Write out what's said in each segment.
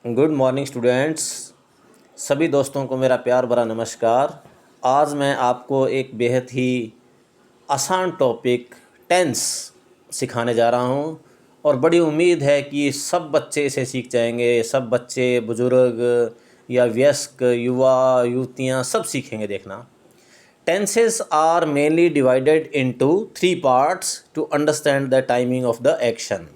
Good morning students. सभी दोस्तों को मेरा प्यार भरा नमस्कार। आज मैं आपको एक बेहद ही आसान टॉपिक टेंस सिखाने जा रहा हूं और बड़ी उम्मीद है कि सब बच्चे इसे सीख जाएंगे। सब बच्चे, बुजुर्ग या वयस्क, युवा, युवतियां सब सीखेंगे। देखना, tenses are mainly divided into 3 parts to understand the timing of the action.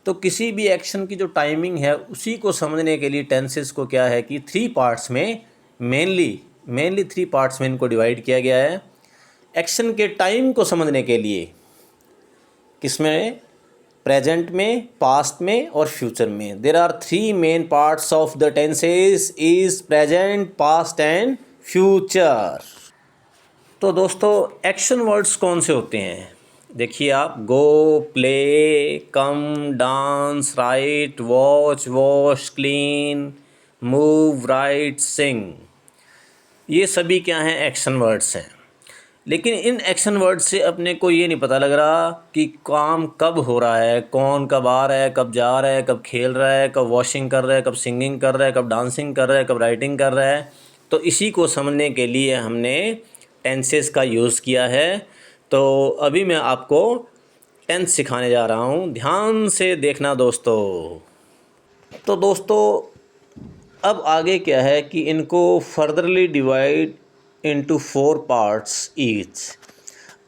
तो किसी भी एक्शन की जो टाइमिंग है उसी को समझने के लिए टेंसेस को क्या है कि 3 पार्ट्स में मेनली 3 पार्ट्स में इनको डिवाइड किया गया है। एक्शन के टाइम को समझने के लिए किसमें? प्रेजेंट में, पास्ट में और फ्यूचर में। There are 3 main parts of the tenses is present, past and future. तो दोस्तों, एक्शन वर्ड्स कौन से होते हैं? देखिए आप, go, play, come, dance, write, watch, wash, clean, move, write, sing, ये सभी क्या हैं? एक्शन वर्ड्स हैं। लेकिन इन एक्शन वर्ड्स से अपने को ये नहीं पता लग रहा कि काम कब हो रहा है, कौन कब आ रहा है, कब जा रहा है, कब खेल रहा है, कब वॉशिंग कर रहा है, कब सिंगिंग कर रहा है, कब डांसिंग कर रहा है, कब राइटिंग कर रहा है। तो इसी को समझने के लिए हमने टेंसेस का यूज़ किया है। तो अभी मैं आपको टेंस सिखाने जा रहा हूँ, ध्यान से देखना दोस्तों। तो दोस्तों, अब आगे क्या है कि इनको furtherly divide into 4 parts each.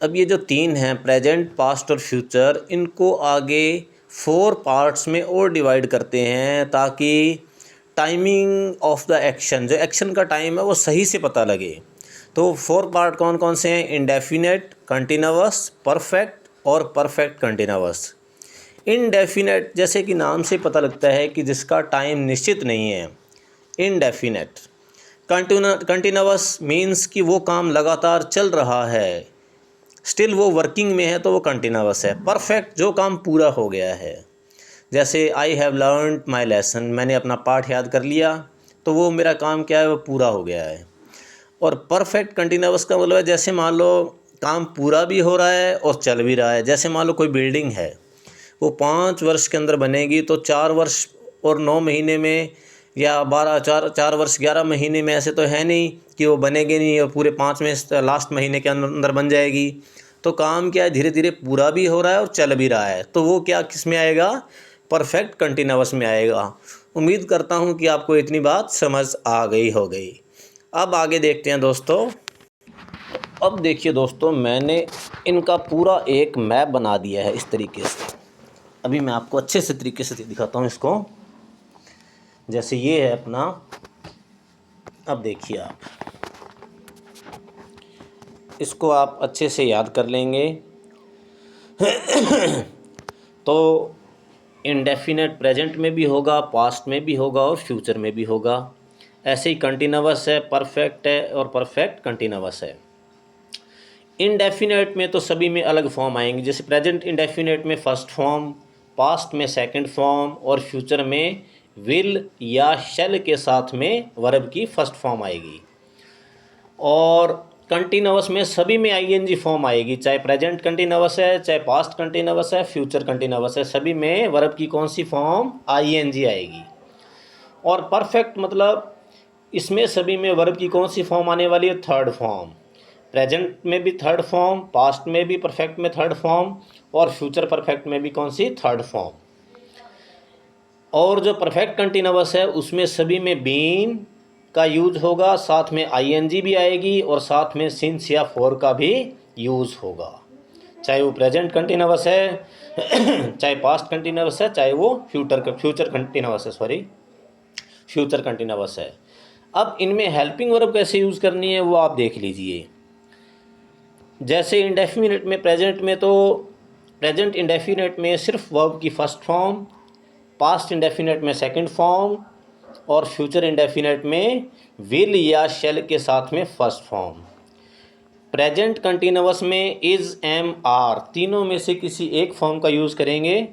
अब ये जो 3 हैं, प्रेजेंट, पास्ट और फ्यूचर, इनको आगे 4 पार्ट्स में और डिवाइड करते हैं ताकि टाइमिंग ऑफ द एक्शन, जो एक्शन का टाइम है वो सही से पता लगे। तो 4 पार्ट कौन कौन से हैं? इंडेफिनेट, कंटिन्यूअस, परफेक्ट और परफेक्ट कंटिन्यूअस। इनडेफिनेट जैसे कि नाम से पता लगता है कि जिसका टाइम निश्चित नहीं है, इनडेफिनेट। कंटिन्यूअस मीन्स कि वो काम लगातार चल रहा है, स्टिल वो वर्किंग में है, तो वो कंटिन्यूअस है। परफेक्ट जो काम पूरा हो गया है, जैसे I have learned my lesson, मैंने अपना पाठ याद कर लिया, तो वो मेरा काम क्या है? वो पूरा हो गया है। और परफेक्ट कंटिन्यूअस का मतलब है जैसे मान लो काम पूरा भी हो रहा है और चल भी रहा है। जैसे मान लो कोई बिल्डिंग है, वो 5 वर्ष के अंदर बनेगी, तो 4 वर्ष और 9 महीने में या 4 वर्ष 11 महीने में ऐसे तो है नहीं कि वो बनेगी नहीं और पूरे 5 में लास्ट महीने के अंदर बन जाएगी। तो काम क्या है? धीरे धीरे पूरा भी हो रहा है और चल भी रहा है, तो वो क्या किस में आएगा? परफेक्ट कंटिन्यूअस में आएगा। उम्मीद करता हूँ कि आपको इतनी बात समझ आ गई हो गई। अब आगे देखते हैं दोस्तों। अब देखिए दोस्तों, मैंने इनका पूरा एक मैप बना दिया है इस तरीके से। अभी मैं आपको अच्छे से तरीके से दिखाता हूँ इसको। जैसे ये है अपना, अब देखिए आप इसको आप अच्छे से याद कर लेंगे। तो इंडेफिनेट प्रेजेंट में भी होगा, पास्ट में भी होगा और फ्यूचर में भी होगा। ऐसे ही कंटिन्यूअस है, परफेक्ट है और परफेक्ट कंटिन्यूअस है। इंडेफिनेट में तो सभी में अलग फॉर्म आएंगे, जैसे प्रेजेंट इंडेफिनेट में फर्स्ट फॉर्म, पास्ट में सेकंड फॉर्म और फ्यूचर में विल या शैल के साथ में वर्ब की फर्स्ट फॉर्म आएगी। और कंटिन्यूअस में सभी में आईएनजी फॉर्म आएगी, चाहे प्रेजेंट कंटिन्यूअस है, चाहे पास्ट कंटिन्यूअस है, फ्यूचर कंटिन्यूअस है, सभी में वर्ब की कौन सी फॉर्म? आईएनजी आएगी। और परफेक्ट मतलब इसमें सभी में वर्ब की कौन सी फॉर्म आने वाली है? Third form. प्रेजेंट में भी थर्ड फॉर्म, पास्ट में भी परफेक्ट में थर्ड फॉर्म और फ्यूचर परफेक्ट में भी कौन सी? Third form. और जो परफेक्ट कंटिन्यूअस है उसमें सभी में बीन का यूज होगा, साथ में आईएनजी भी आएगी और साथ में सिंस या फॉर का भी यूज़ होगा, चाहे वो प्रेजेंट कंटिन्यूअस है चाहे पास्ट कंटिन्यूअस है, चाहे वो फ्यूचर कंटिन्यूअस है। अब इनमें हेल्पिंग वर्ब कैसे यूज़ करनी है वो आप देख लीजिए। जैसे इंडेफिनिट में, प्रेजेंट इंडेफिनिट में सिर्फ वर्ब की फर्स्ट फॉर्म, पास्ट इंडेफिनिट में सेकंड फॉर्म और फ्यूचर इंडेफिनिट में विल या शैल के साथ में फर्स्ट फॉर्म। प्रेजेंट कंटिन्यूअस में इज़, एम, आर तीनों में से किसी एक फॉर्म का यूज़ करेंगे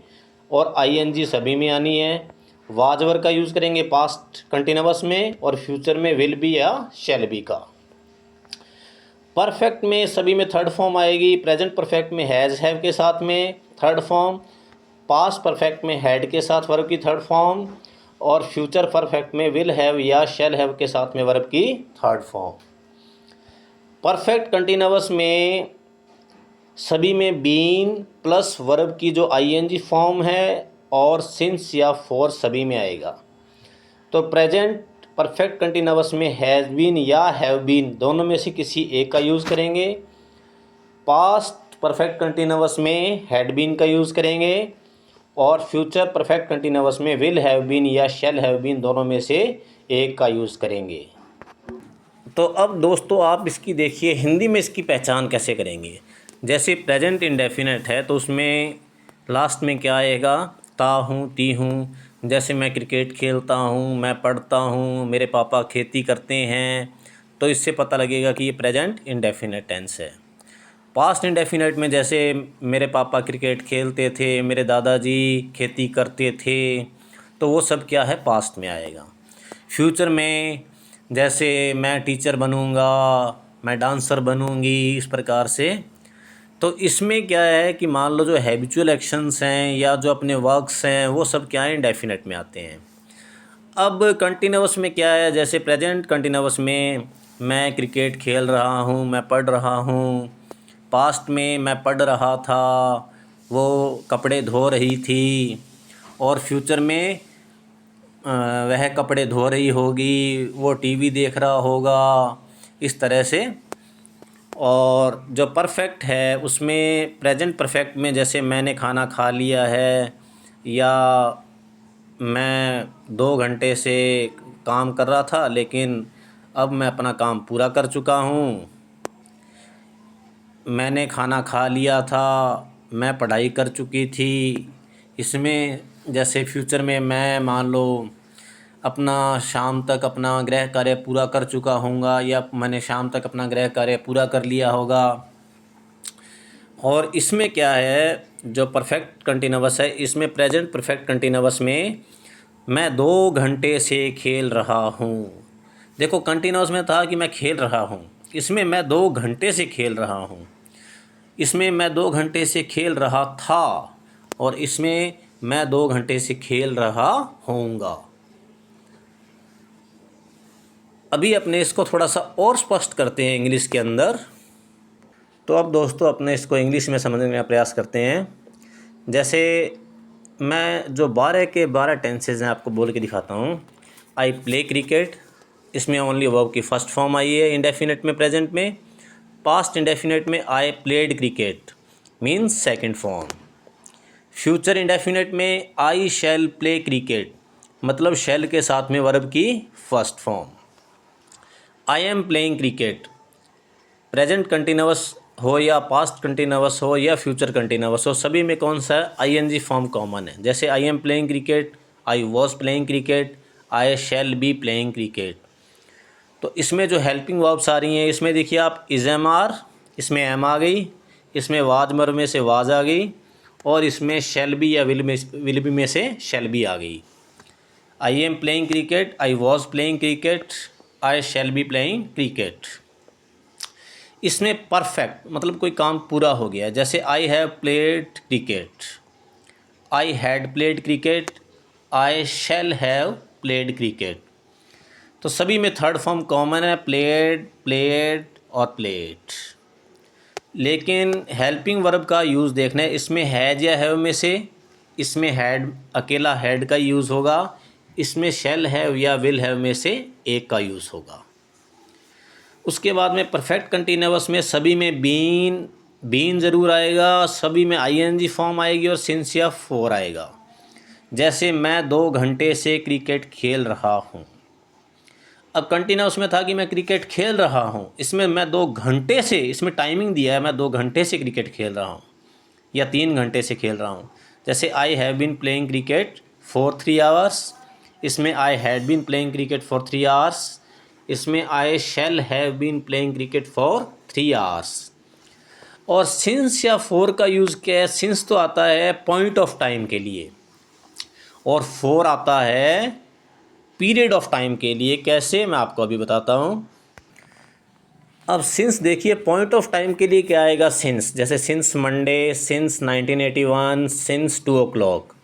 और आईएनजी सभी में आनी है। वाजवर का यूज़ करेंगे पास्ट कंटिन्यूअस में और फ्यूचर में विल बी या शैल बी का। परफेक्ट में सभी में थर्ड फॉर्म आएगी। प्रेजेंट परफेक्ट में हैज़, हैव के साथ में थर्ड फॉर्म, पास्ट परफेक्ट में हैड के साथ वर्ब की थर्ड फॉर्म और फ्यूचर परफेक्ट में विल हैव या शैल हैव के साथ में वर्ब की थर्ड फॉर्म। परफेक्ट कंटिन्यूअस में सभी में बीन प्लस वर्ब की जो आईएनजी फॉर्म है और सिंस या फॉर सभी में आएगा। तो प्रेजेंट परफेक्ट कंटिन्यूअस में हैज़ बीन या हैव बीन दोनों में से किसी एक का यूज़ करेंगे। पास्ट परफेक्ट कंटिन्यूअस में हैड बीन का यूज़ करेंगे और फ्यूचर परफेक्ट कंटिन्यूअस में विल हैव बीन या शैल हैव बीन दोनों में से एक का यूज़ करेंगे। तो अब दोस्तों आप इसकी देखिए हिंदी में इसकी पहचान कैसे करेंगे। जैसे प्रेजेंट इंडेफिनेट है तो उसमें लास्ट में क्या आएगा, ता हूँ, ती हूँ। जैसे मैं क्रिकेट खेलता हूँ, मैं पढ़ता हूँ, मेरे पापा खेती करते हैं, तो इससे पता लगेगा कि ये प्रेजेंट इंडेफिनेट टेंस है। पास्ट इंडेफिनेट में जैसे मेरे पापा क्रिकेट खेलते थे, मेरे दादाजी खेती करते थे, तो वो सब क्या है, पास्ट में आएगा। फ्यूचर में जैसे मैं टीचर बनूँगा, मैं डांसर बनूँगी, इस प्रकार से। तो इसमें क्या है कि मान लो जो हैबिचुअल एक्शंस हैं या जो अपने वर्क्स हैं वो सब क्या है, इंडेफिनेट में आते हैं। अब कंटिन्यूअस में क्या है, जैसे प्रेजेंट कंटिन्यूअस में मैं क्रिकेट खेल रहा हूँ, मैं पढ़ रहा हूँ। पास्ट में मैं पढ़ रहा था, वो कपड़े धो रही थी। और फ्यूचर में वह कपड़े धो रही होगी, वो टीवी देख रहा होगा, इस तरह से। और जो परफेक्ट है उसमें प्रेजेंट परफेक्ट में जैसे मैंने खाना खा लिया है, या मैं 2 घंटे से काम कर रहा था लेकिन अब मैं अपना काम पूरा कर चुका हूँ। मैंने खाना खा लिया था, मैं पढ़ाई कर चुकी थी। इसमें जैसे फ्यूचर में मैं मान लो अपना शाम तक अपना गृह कार्य पूरा कर चुका हूँगा, या मैंने शाम तक अपना गृह कार्य पूरा कर लिया होगा। और इसमें क्या है, जो परफेक्ट कंटिन्यूअस है इसमें प्रेजेंट परफेक्ट कंटिन्यूअस में मैं 2 घंटे से खेल रहा हूँ। देखो कंटिन्यूअस में था कि मैं खेल रहा हूँ, इसमें मैं 2 घंटे से खेल रहा हूँ। इसमें मैं 2 घंटे से खेल रहा था और इसमें मैं 2 घंटे से खेल रहा होऊंगा। अभी अपने इसको थोड़ा सा और स्पष्ट करते हैं इंग्लिश के अंदर। तो अब दोस्तों अपने इसको इंग्लिश में समझने का प्रयास करते हैं। जैसे मैं जो 12 के 12 टेंसेज हैं आपको बोल के दिखाता हूँ। आई प्ले क्रिकेट, इसमें ओनली वर्ब की फर्स्ट फॉर्म आई है इंडेफिनेट में प्रेजेंट में। पास्ट इंडेफिनेट में I played cricket means second form. Future indefinite में आई शैल प्ले क्रिकेट मतलब शैल के साथ में वर्ब की first form. I am playing cricket present continuous हो या पास्ट कंटिन्यूअस हो या फ्यूचर कंटिन्यूअस हो, सभी में कौन सा आईएनजी फॉर्म कॉमन है। जैसे I am playing cricket, I was playing cricket, I shall be playing cricket. तो इसमें जो हेल्पिंग वर्ब्स आ रही हैं इसमें देखिए आप इज एम आर, इसमें एम आ गई, इसमें वाज मर में से वाज आ गई, और इसमें शैल बी या विल बी में से शैल बी आ गई। I am playing cricket, I was playing cricket, I shall be playing cricket. इसमें परफेक्ट मतलब कोई काम पूरा हो गया। जैसे I have played cricket, I had played cricket, I shall have played cricket. तो सभी में थर्ड फॉर्म कॉमन है, प्लेड, प्लेड और प्लेड। लेकिन हेल्पिंग वर्ब का यूज़ देखना है, इसमें हैज या हैव में से इसमें हैड अकेला हैड का यूज़ होगा, इसमें शैल हैव या विल हैव में से एक का यूज़ होगा। उसके बाद में परफेक्ट कंटिन्यूअस में सभी में बीन ज़रूर आएगा, सभी में आईएनजी फॉर्म आएगी और सिंस या फॉर आएगा। जैसे मैं 2 घंटे से क्रिकेट खेल रहा हूँ। अब कंटिन्यूअस में था कि मैं क्रिकेट खेल रहा हूँ, इसमें मैं 2 घंटे से, इसमें टाइमिंग दिया है, मैं 2 घंटे से क्रिकेट खेल रहा हूँ या 3 घंटे से खेल रहा हूँ। जैसे I have been playing cricket for 3 hours, इसमें I had been playing cricket for 3 hours, इसमें I shall have been playing cricket for 3 hours. और सिंस या फॉर का यूज़ क्या है, सिंस तो आता है पॉइंट ऑफ टाइम के लिए और फॉर आता है पीरियड ऑफ टाइम के लिए। कैसे, मैं आपको अभी बताता हूँ। अब सिंस देखिए पॉइंट ऑफ टाइम के लिए क्या आएगा, सिंस, जैसे since Monday, since 1981, since 2 o'clock।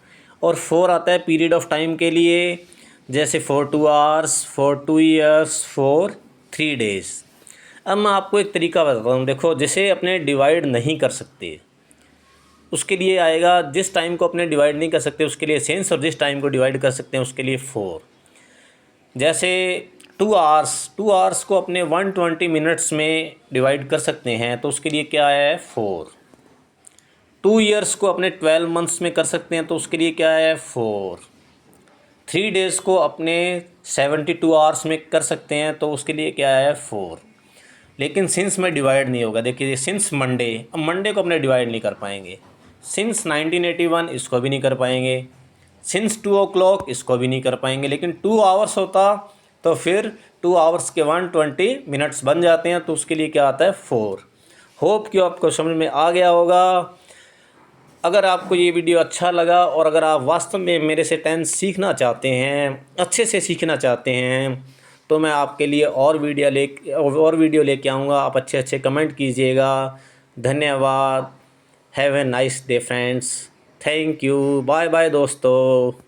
और फॉर आता है पीरियड ऑफ टाइम के लिए, जैसे for 2 hours, for 2 years, for 3 days. अब मैं आपको एक तरीका बताता हूँ। देखो, जिसे अपने डिवाइड नहीं कर सकते उसके लिए आएगा, जिस टाइम को अपने डिवाइड नहीं कर सकते उसके लिए सिंस, और जिस टाइम को डिवाइड कर सकते हैं उसके लिए फॉर। जैसे 2 आवर्स को अपने 120 मिनट्स में डिवाइड कर सकते हैं तो उसके लिए क्या है, 4। 2 ईयर्स को अपने 12 मंथ्स में कर सकते हैं तो उसके लिए क्या है, 4। 3 डेज़ को अपने 72 आवर्स में कर सकते हैं तो उसके लिए क्या है, 4। लेकिन सिंस में डिवाइड नहीं होगा। देखिए, सिंस मंडे, अब मंडे को अपने डिवाइड नहीं कर पाएंगे। सिंस 1981 इसको भी नहीं कर पाएंगे। सिंस 2 o'clock इसको भी नहीं कर पाएंगे। लेकिन 2 आवर्स होता तो फिर 2 आवर्स के 120 मिनट्स बन जाते हैं तो उसके लिए क्या आता है, 4। होप कि आपको समझ में आ गया होगा। अगर आपको ये वीडियो अच्छा लगा और अगर आप वास्तव में मेरे से टेंस सीखना चाहते हैं, अच्छे से सीखना चाहते हैं, तो मैं आपके लिए और वीडियो लेके आऊँगा। आप अच्छे अच्छे कमेंट कीजिएगा। धन्यवाद। Have a nice day friends. Thank you. Bye bye दोस्तों।